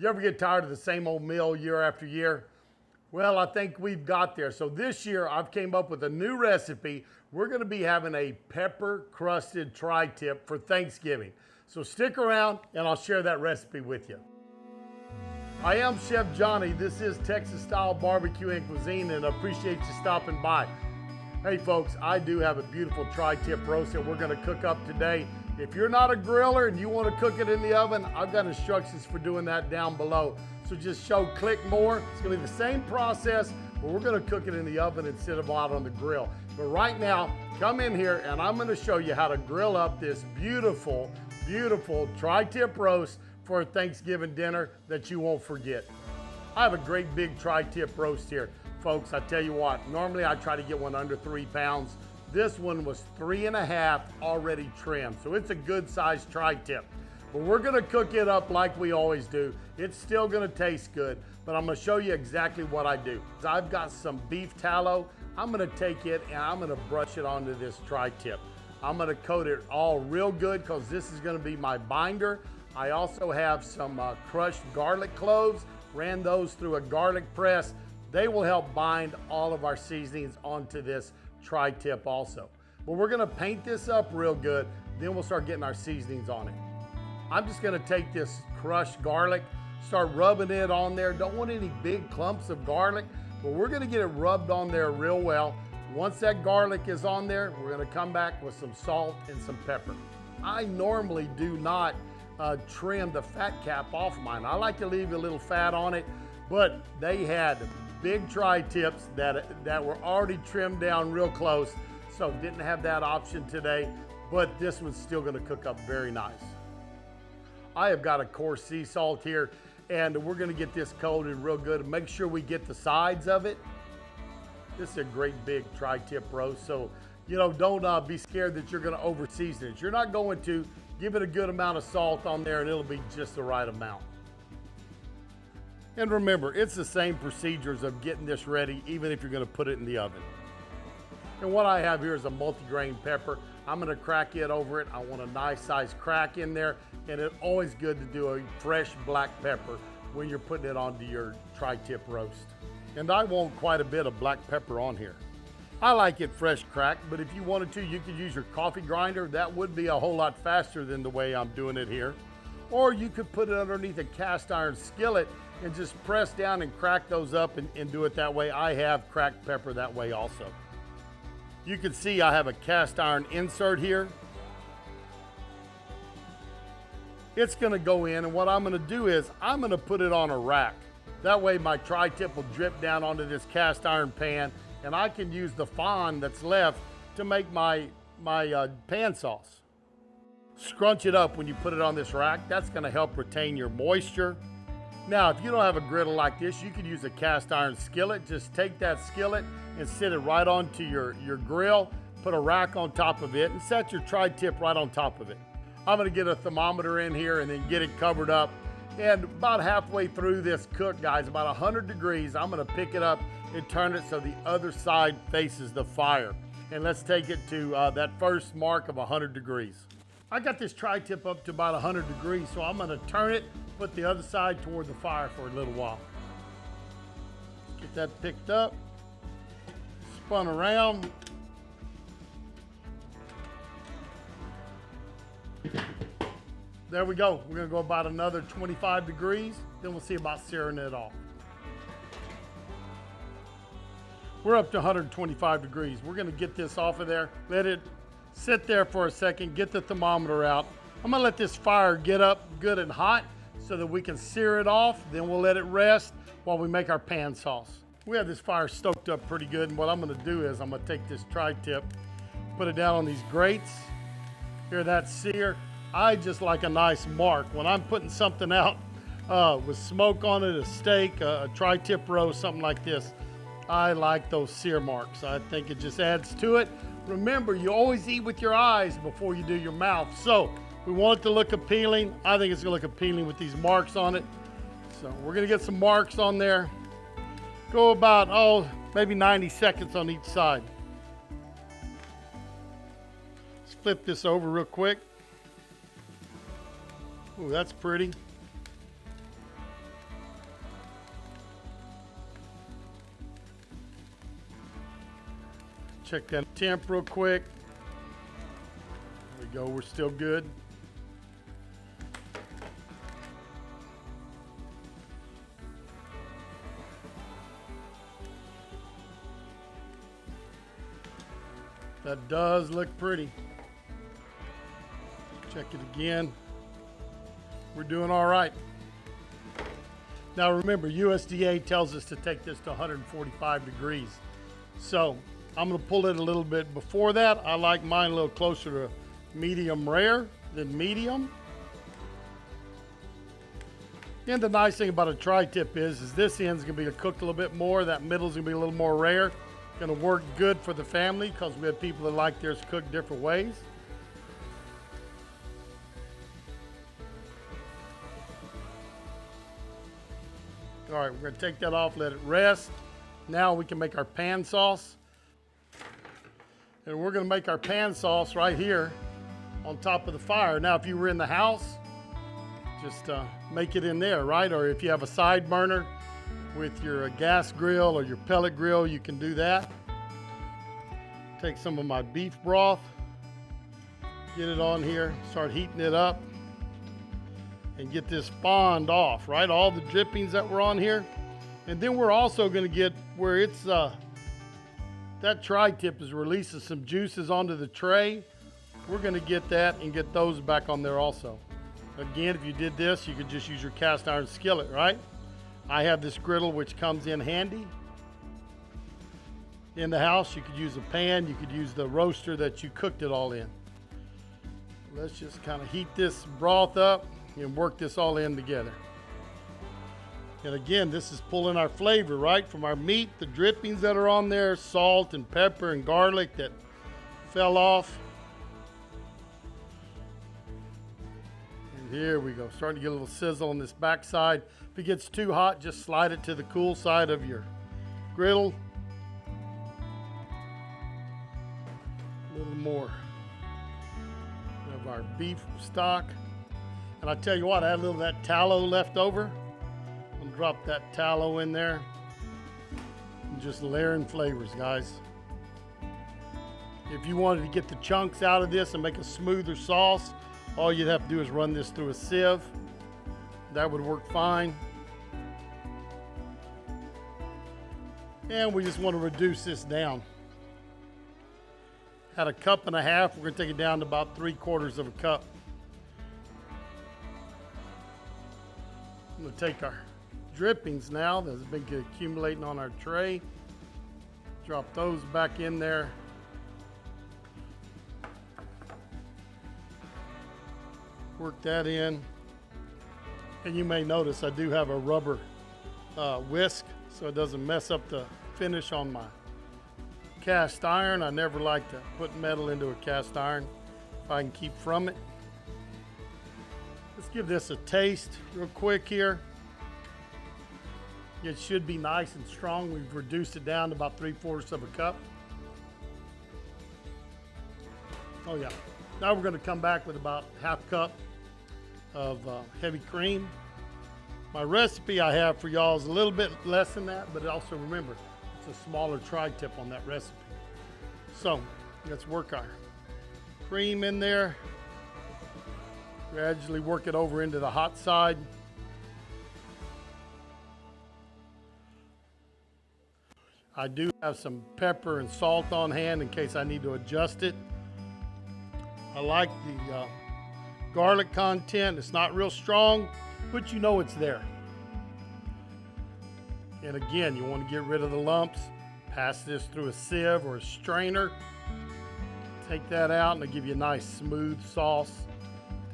You ever get tired of the same old meal year after year? Well, I think we've got there. So this year I've came up with a new recipe. We're gonna be having a pepper-crusted tri-tip for Thanksgiving. So stick around and I'll share that recipe with you. I am Chef Johnny. This is Texas style barbecue and cuisine, and I appreciate you stopping by. Hey folks, I do have a beautiful tri-tip roast that we're gonna cook up today. If you're not a griller and you wanna cook it in the oven, I've got instructions for doing that down below. So just click more. It's gonna be the same process, but we're gonna cook it in the oven instead of out on the grill. But right now, come in here and I'm gonna show you how to grill up this beautiful, beautiful tri-tip roast for a Thanksgiving dinner that you won't forget. I have a great big tri-tip roast here. Folks, I tell you what, normally I try to get one under 3 pounds. This one was 3.5 already trimmed, so it's a good sized tri-tip. But we're gonna cook it up like we always do. It's still gonna taste good, but I'm gonna show you exactly what I do. I've got some beef tallow. I'm gonna take it and I'm gonna brush it onto this tri-tip. I'm gonna coat it all real good because this is gonna be my binder. I also have some crushed garlic cloves, ran those through a garlic press. They will help bind all of our seasonings onto this tri-tip also. But we're gonna paint this up real good, then we'll start getting our seasonings on it. I'm just gonna take this crushed garlic, start rubbing it on there. Don't want any big clumps of garlic, but we're gonna get it rubbed on there real well. Once that garlic is on there, we're gonna come back with some salt and some pepper. I normally do not trim the fat cap off mine. I like to leave a little fat on it, but they had big tri-tips that were already trimmed down real close, so didn't have that option today, but this one's still gonna cook up very nice. I have got a coarse sea salt here, and we're gonna get this coated real good and make sure we get the sides of it. This is a great big tri-tip roast, so don't be scared that you're gonna over season it. You're not going to. Give it a good amount of salt on there and it'll be just the right amount. And remember, it's the same procedures of getting this ready, even if you're gonna put it in the oven. And what I have here is a multi-grain pepper. I'm gonna crack it over it. I want a nice size crack in there, and it's always good to do a fresh black pepper when you're putting it onto your tri-tip roast. And I want quite a bit of black pepper on here. I like it fresh cracked, but if you wanted to, you could use your coffee grinder. That would be a whole lot faster than the way I'm doing it here. Or you could put it underneath a cast iron skillet and just press down and crack those up and do it that way. I have cracked pepper that way also. You can see I have a cast iron insert here. It's gonna go in, and what I'm gonna do is I'm gonna put it on a rack. That way my tri-tip will drip down onto this cast iron pan, and I can use the fond that's left to make my pan sauce. Scrunch it up when you put it on this rack. That's gonna help retain your moisture. Now, if you don't have a griddle like this, you could use a cast iron skillet. Just take that skillet and sit it right onto your grill, put a rack on top of it, and set your tri-tip right on top of it. I'm gonna get a thermometer in here and then get it covered up. And about halfway through this cook, guys, about 100 degrees, I'm gonna pick it up and turn it so the other side faces the fire. And let's take it to that first mark of 100 degrees. I got this tri-tip up to about 100 degrees, so I'm gonna turn it, put the other side toward the fire for a little while. Get that picked up, spun around. There we go. We're gonna go about another 25 degrees, then we'll see about searing it off. We're up to 125 degrees. We're gonna get this off of there, let it sit there for a second, get the thermometer out. I'm gonna let this fire get up good and hot so that we can sear it off, then we'll let it rest while we make our pan sauce. We have this fire stoked up pretty good, and what I'm gonna do is I'm gonna take this tri-tip, put it down on these grates. Hear that sear? I just like a nice mark. When I'm putting something out with smoke on it, a steak, a tri-tip roast, something like this, I like those sear marks. I think it just adds to it. Remember, you always eat with your eyes before you do your mouth. So we want it to look appealing. I think it's gonna look appealing with these marks on it. So we're gonna get some marks on there. Go about, maybe 90 seconds on each side. Let's flip this over real quick. Ooh, that's pretty. Check that temp real quick. There we go, we're still good. That does look pretty. Check it again. We're doing all right. Now remember, USDA tells us to take this to 145 degrees. So I'm gonna pull it a little bit before that. I like mine a little closer to medium rare than medium. And the nice thing about a tri-tip is this end's gonna be cooked a little bit more, that middle's gonna be a little more rare. Gonna work good for the family because we have people that like theirs cooked different ways. All right, we're gonna take that off, let it rest. Now we can make our pan sauce. And we're gonna make our pan sauce right here on top of the fire. Now, if you were in the house, just make it in there, right? Or if you have a side burner with your gas grill or your pellet grill, you can do that. Take some of my beef broth, get it on here, start heating it up, and get this fond off, right? All the drippings that were on here. And then we're also gonna get where it's, that tri-tip is releasing some juices onto the tray. We're gonna get that and get those back on there also. Again, if you did this, you could just use your cast iron skillet, right? I have this griddle which comes in handy. In the house, you could use a pan, you could use the roaster that you cooked it all in. Let's just kind of heat this broth up and work this all in together. And again, this is pulling our flavor, right? From our meat, the drippings that are on there, salt and pepper and garlic that fell off. And here we go, starting to get a little sizzle on this backside. If it gets too hot, just slide it to the cool side of your griddle. A little more of our beef stock. And I tell you what, I had a little of that tallow left over. I'm gonna drop that tallow in there. And just layering flavors, guys. If you wanted to get the chunks out of this and make a smoother sauce, all you'd have to do is run this through a sieve. That would work fine. And we just want to reduce this down. At a cup and a half, we're gonna take it down to about 3/4 of a cup. I'm gonna take our drippings now that's been accumulating on our tray. Drop those back in there. Work that in. And you may notice I do have a rubber whisk so it doesn't mess up the finish on my cast iron. I never like to put metal into a cast iron if I can keep from it. Let's give this a taste real quick here. It should be nice and strong. We've reduced it down to about 3/4 of a cup. Oh yeah. Now we're gonna come back with about half cup of heavy cream. My recipe I have for y'all is a little bit less than that, but also remember, it's a smaller tri-tip on that recipe. So let's work our cream in there. Gradually work it over into the hot side. I do have some pepper and salt on hand in case I need to adjust it. I like the garlic content. It's not real strong, but you know it's there. And again, you want to get rid of the lumps. Pass this through a sieve or a strainer. Take that out and it'll give you a nice smooth sauce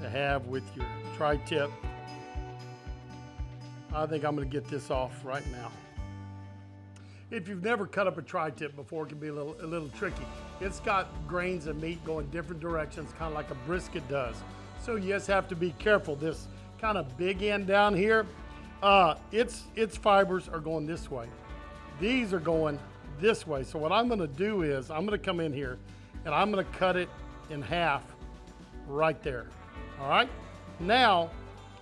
to have with your tri-tip. I think I'm going to get this off right now. If you've never cut up a tri-tip before, it can be a little tricky. It's got grains of meat going different directions, kind of like a brisket does. So you just have to be careful. This kind of big end down here, its fibers are going this way. These are going this way. So what I'm going to do is I'm going to come in here and I'm going to cut it in half right there. All right. Now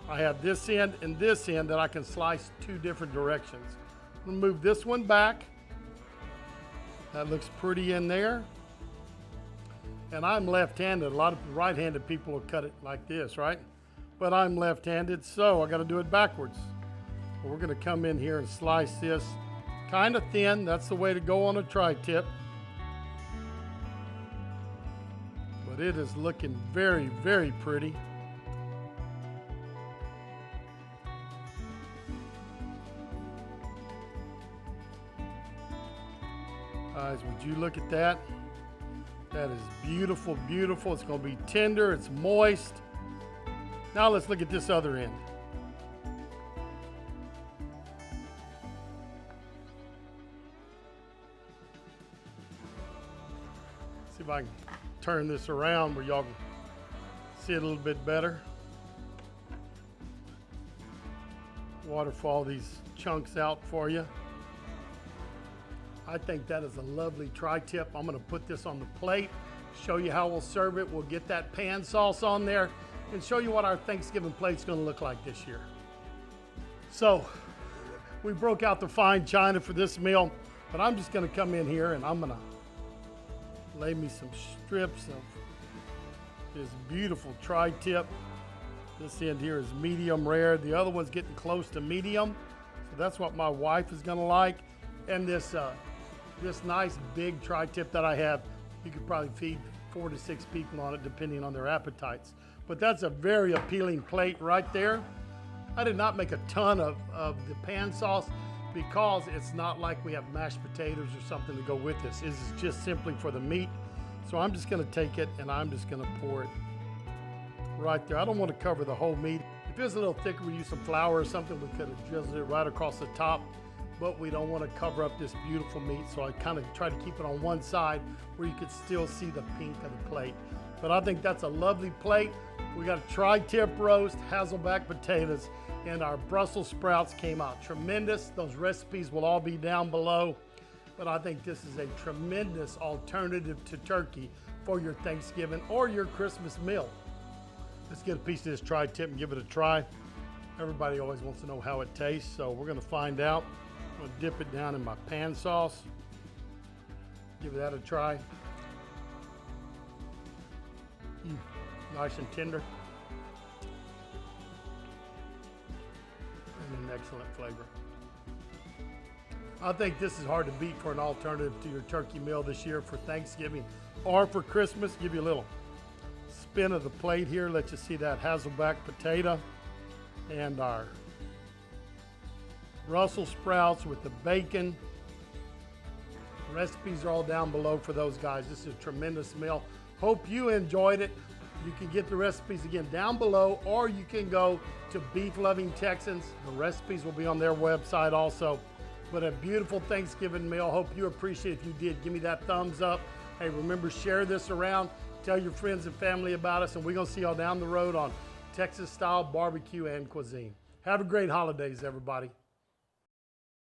I have this end and this end that I can slice two different directions. I'm going to move this one back That looks pretty in there. And I'm left-handed. A lot of right-handed people will cut it like this, right? But I'm left-handed, so I got to do it backwards. We're going to come in here and slice this kind of thin. That's the way to go on a tri-tip. But it is looking very, very pretty. Guys, would you look at that? That is beautiful, beautiful. It's going to be tender. It's moist. Now let's look at this other end. See if I can turn this around where y'all can see it a little bit better. Waterfall these chunks out for you. I think that is a lovely tri-tip. I'm going to put this on the plate, show you how we'll serve it. We'll get that pan sauce on there and show you what our Thanksgiving plate's going to look like this year. So we broke out the fine china for this meal, but I'm just going to come in here and I'm going to lay me some strips of this beautiful tri-tip. This end here is medium rare. The other one's getting close to medium, so that's what my wife is going to like. And this nice big tri-tip that I have, you could probably feed 4 to 6 people on it depending on their appetites. But that's a very appealing plate right there. I did not make a ton of the pan sauce because it's not like we have mashed potatoes or something to go with this. This is just simply for the meat. So I'm just gonna take it and I'm just gonna pour it right there. I don't want to cover the whole meat. If it was a little thicker, we use some flour or something, we could have drizzled it right across the top. But we don't want to cover up this beautiful meat, so I kind of try to keep it on one side where you could still see the pink of the plate. But I think that's a lovely plate. We got a tri-tip roast, Hasselback potatoes, and our Brussels sprouts came out tremendous. Those recipes will all be down below. But I think this is a tremendous alternative to turkey for your Thanksgiving or your Christmas meal. Let's get a piece of this tri-tip and give it a try. Everybody always wants to know how it tastes, so we're going to find out. I'm going to dip it down in my pan sauce. Give that a try. Nice and tender. And an excellent flavor. I think this is hard to beat for an alternative to your turkey meal this year for Thanksgiving or for Christmas. Give you a little spin of the plate here. Let you see that Hasselback potato and our Brussels sprouts with the bacon. Recipes are all down below for those guys. This is a tremendous meal. Hope you enjoyed it. You can get the recipes again down below, or you can go to Beef Loving Texans. The recipes will be on their website also. But a beautiful Thanksgiving meal. Hope you appreciate it. If you did, give me that thumbs up. Hey, remember, share this around. Tell your friends and family about us, and we're going to see y'all down the road on Texas-style barbecue and cuisine. Have a great holidays, everybody.